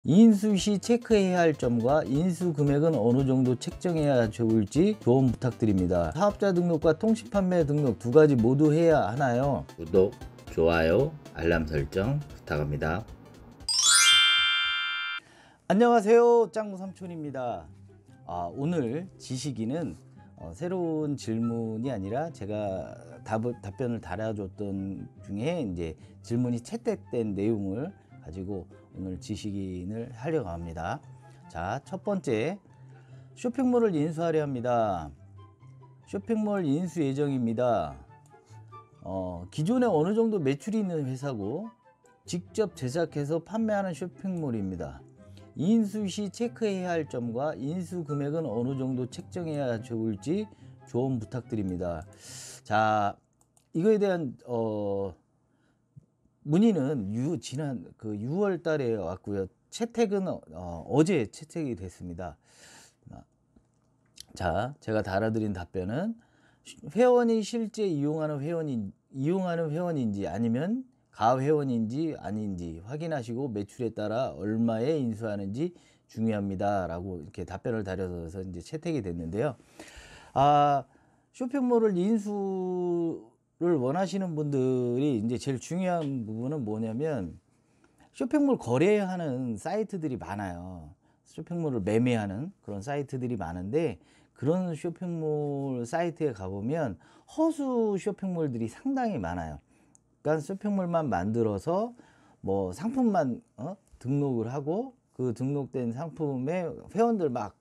인수 시 체크해야 할 점과 인수 금액은 어느 정도 책정해야 좋을지 조언 부탁드립니다. 사업자 등록과 통신 판매 등록 두 가지 모두 해야 하나요? 구독, 좋아요, 알람 설정 부탁합니다. 안녕하세요, 짱구 삼촌입니다. 오늘 지식인은 새로운 질문이 아니라 제가 답변을 달아줬던 중에 이제 질문이 채택된 내용을 가지고 오늘 지식인을 하려고 합니다. 자, 첫 번째, 쇼핑몰을 인수하려 합니다. 쇼핑몰 인수 예정입니다. 기존에 어느 정도 매출이 있는 회사고 직접 제작해서 판매하는 쇼핑몰입니다. 인수 시 체크해야 할 점과 인수 금액은 어느 정도 책정해야 좋을지 조언 부탁드립니다. 자, 이거에 대한 문의는 지난 6월 달에 왔고요. 채택은 어제 채택이 됐습니다. 자, 제가 달아드린 답변은 회원이 실제 이용하는 회원인지 아니면 가회원인지 아닌지 확인하시고 매출에 따라 얼마에 인수하는지 중요합니다 라고 이렇게 답변을 달아서 이제 채택이 됐는데요. 쇼핑몰을 인수를 원하시는 분들이 이제 제일 중요한 부분은 뭐냐면 쇼핑몰 거래하는 사이트들이 많아요. 쇼핑몰을 매매하는 그런 사이트들이 많은데 그런 쇼핑몰 사이트에 가보면 허수 쇼핑몰들이 상당히 많아요. 그러니까 쇼핑몰만 만들어서 뭐 상품만 등록을 하고 그 등록된 상품에 회원들 막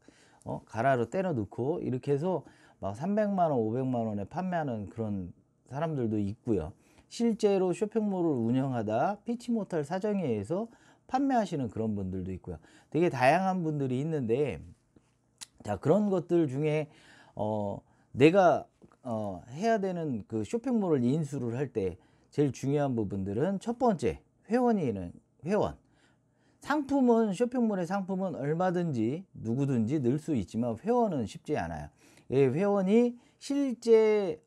가라로 때려 넣고 이렇게 해서 막 300만 원, 500만 원에 판매하는 그런 사람들도 있고요. 실제로 쇼핑몰을 운영하다 피치 못할 사정에 의해서 판매하시는 그런 분들도 있고요. 되게 다양한 분들이 있는데, 자, 그런 것들 중에 내가 해야 되는 그 쇼핑몰을 인수를 할 때 제일 중요한 부분들은 첫 번째, 회원. 상품은 쇼핑몰의 상품은 얼마든지 누구든지 넣을 수 있지만 회원은 쉽지 않아요. 회원이 실제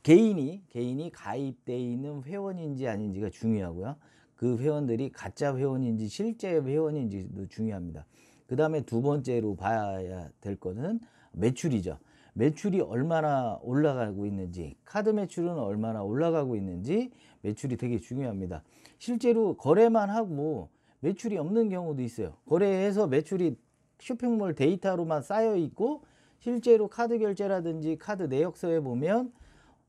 개인이 가입되어 있는 회원인지 아닌지가 중요하고요. 그 회원들이 가짜 회원인지 실제 회원인지도 중요합니다. 그 다음에 두 번째로 봐야 될 거는 매출이죠. 매출이 얼마나 올라가고 있는지, 카드 매출은 얼마나 올라가고 있는지 매출이 되게 중요합니다. 실제로 거래만 하고 매출이 없는 경우도 있어요. 거래해서 매출이 쇼핑몰 데이터로만 쌓여 있고 실제로 카드 결제라든지 카드 내역서에 보면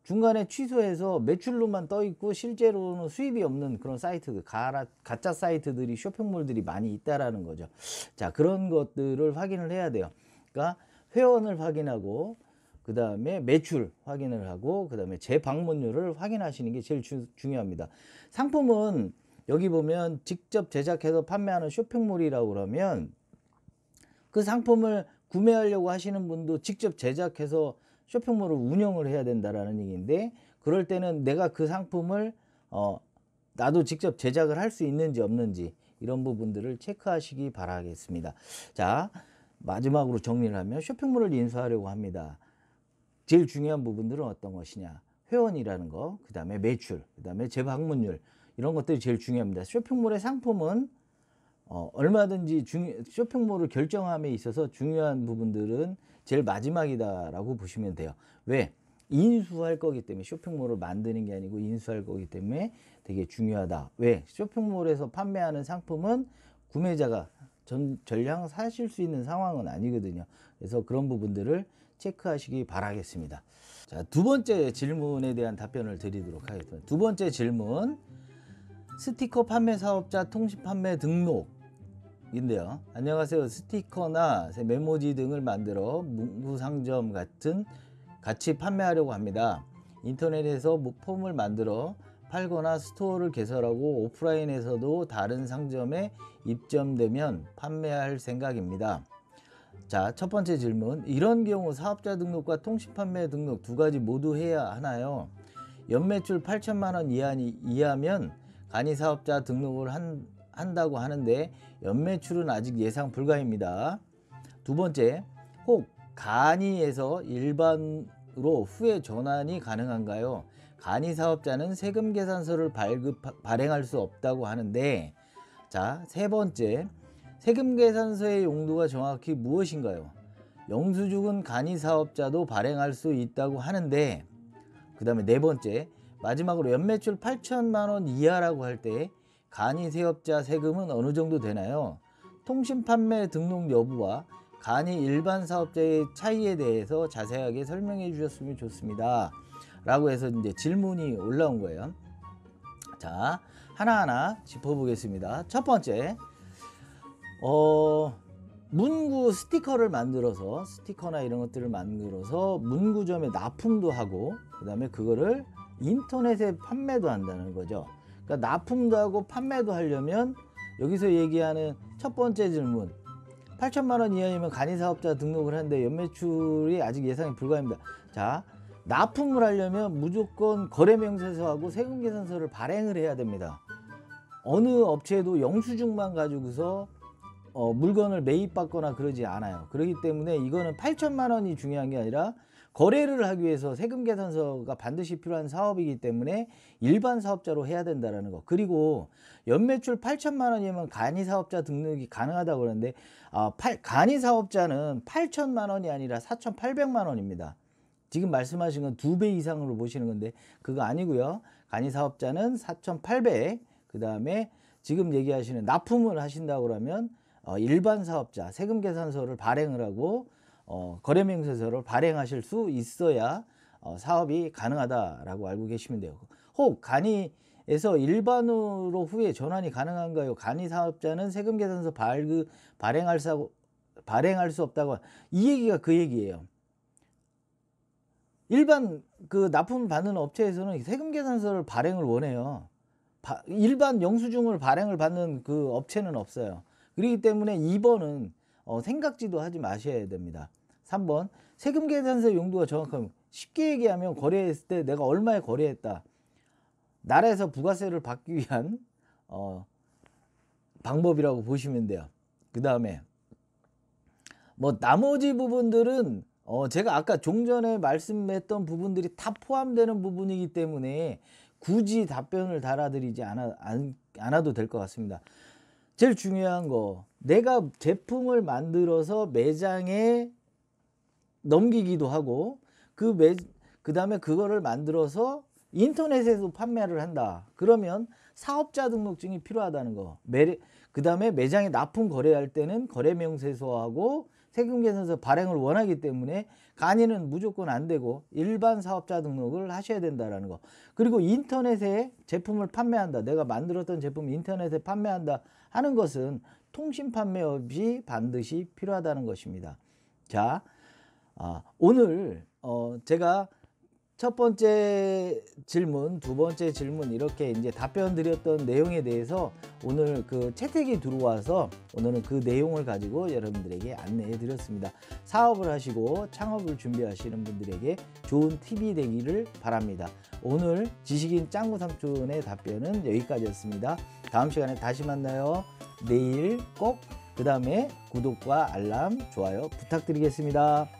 중간에 취소해서 매출로만 떠 있고 실제로는 수입이 없는 그런 사이트들, 가짜 사이트들이 쇼핑몰들이 많이 있다라는 거죠. 자, 그런 것들을 확인을 해야 돼요. 그러니까 회원을 확인하고 그 다음에 매출 확인을 하고 그 다음에 재방문율을 확인하시는 게 제일 중요합니다. 상품은 여기 보면 직접 제작해서 판매하는 쇼핑몰이라고 그러면 그 상품을 구매하려고 하시는 분도 직접 제작해서 쇼핑몰을 운영을 해야 된다라는 얘기인데, 그럴 때는 내가 그 상품을 나도 직접 제작을 할 수 있는지 없는지 이런 부분들을 체크하시기 바라겠습니다. 자, 마지막으로 정리를 하면 쇼핑몰을 인수하려고 합니다. 제일 중요한 부분들은 어떤 것이냐? 회원이라는 거, 그 다음에 매출, 그 다음에 재방문율, 이런 것들이 제일 중요합니다. 쇼핑몰의 상품은 얼마든지 쇼핑몰을 결정함에 있어서 중요한 부분들은 제일 마지막이다라고 보시면 돼요. 왜? 인수할 거기 때문에, 쇼핑몰을 만드는 게 아니고 인수할 거기 때문에 되게 중요하다. 왜? 쇼핑몰에서 판매하는 상품은 구매자가 전량 사실 수 있는 상황은 아니거든요. 그래서 그런 부분들을 체크하시기 바라겠습니다. 자, 두 번째 질문에 대한 답변을 드리도록 하겠습니다. 두 번째 질문, 스티커 판매 사업자 통신 판매 등록 인데요. 안녕하세요. 스티커나 메모지 등을 만들어 문구상점 같이 판매하려고 합니다. 인터넷에서 폼을 만들어 팔거나 스토어를 개설하고 오프라인에서도 다른 상점에 입점되면 판매할 생각입니다. 자, 첫 번째 질문, 이런 경우 사업자 등록과 통신 판매 등록 두 가지 모두 해야 하나요? 연매출 8천만 원 이하면 간이 사업자 등록을 한다고 하는데 연매출은 아직 예상 불가입니다. 두 번째, 혹 간이에서 일반으로 후에 전환이 가능한가요? 간이 사업자는 세금 계산서를 발행할 수 없다고 하는데, 자, 세 번째, 세금계산서의 용도가 정확히 무엇인가요? 영수증은 간이사업자도 발행할 수 있다고 하는데, 그 다음에 네 번째, 마지막으로 연매출 8천만 원 이하라고 할 때 간이사업자 세금은 어느 정도 되나요? 통신판매 등록 여부와 간이 일반 사업자의 차이에 대해서 자세하게 설명해 주셨으면 좋습니다. 라고 해서 이제 질문이 올라온 거예요. 자, 하나하나 짚어보겠습니다. 첫 번째, 문구 스티커를 만들어서, 스티커나 이런 것들을 만들어서 문구점에 납품도 하고, 그 다음에 그거를 인터넷에 판매도 한다는 거죠. 그러니까 납품도 하고 판매도 하려면 여기서 얘기하는 첫 번째 질문, 8천만 원 이하이면 간이사업자 등록을 하는데 연매출이 아직 예상이 불가합니다. 자, 납품을 하려면 무조건 거래명세서하고 세금계산서를 발행을 해야 됩니다. 어느 업체도 영수증만 가지고서 물건을 매입받거나 그러지 않아요. 그렇기 때문에 이거는 8천만 원이 중요한 게 아니라 거래를 하기 위해서 세금계산서가 반드시 필요한 사업이기 때문에 일반 사업자로 해야 된다는 거. 그리고 연매출 8천만 원이면 간이사업자 등록이 가능하다고 그러는데, 간이사업자는 8천만 원이 아니라 4,800만 원입니다. 지금 말씀하신 건 2배 이상으로 보시는 건데 그거 아니고요. 간이사업자는 4,800, 그 다음에 지금 얘기하시는 납품을 하신다고 그러면 일반 사업자 세금계산서를 발행을 하고 거래명세서를 발행하실 수 있어야 사업이 가능하다라고 알고 계시면 돼요. 혹 간이에서 일반으로 후에 전환이 가능한가요? 간이사업자는 세금계산서 발행할 수 없다고, 이 얘기가 그 얘기예요. 일반 그 납품 받는 업체에서는 세금계산서를 발행을 원해요. 일반 영수증을 발행을 받는 그 업체는 없어요. 그렇기 때문에 2번은 생각지도 하지 마셔야 됩니다. 3번, 세금계산서 용도가 정확하면, 쉽게 얘기하면 거래했을 때 내가 얼마에 거래했다, 나라에서 부가세를 받기 위한 방법이라고 보시면 돼요. 그 다음에 뭐 나머지 부분들은 제가 아까 종전에 말씀했던 부분들이 다 포함되는 부분이기 때문에 굳이 답변을 달아드리지 않아도 될 것 같습니다. 제일 중요한 거, 내가 제품을 만들어서 매장에 넘기기도 하고 그 다음에 그거를 만들어서 인터넷에서 판매를 한다. 그러면 사업자 등록증이 필요하다는 거. 그 다음에 매장에 납품 거래할 때는 거래명세서하고 세금계산서 발행을 원하기 때문에 간이는 무조건 안 되고 일반 사업자 등록을 하셔야 된다는 거. 그리고 인터넷에 제품을 판매한다, 내가 만들었던 제품 인터넷에 판매한다 하는 것은 통신판매업이 반드시 필요하다는 것입니다. 자, 오늘 제가 첫 번째 질문, 두 번째 질문 이렇게 이제 답변 드렸던 내용에 대해서 오늘 그 채택이 들어와서 오늘은 그 내용을 가지고 여러분들에게 안내해 드렸습니다. 사업을 하시고 창업을 준비하시는 분들에게 좋은 팁이 되기를 바랍니다. 오늘 지식인 짱구 삼촌의 답변은 여기까지였습니다. 다음 시간에 다시 만나요. 내일 꼭 그 다음에 구독과 알람, 좋아요 부탁드리겠습니다.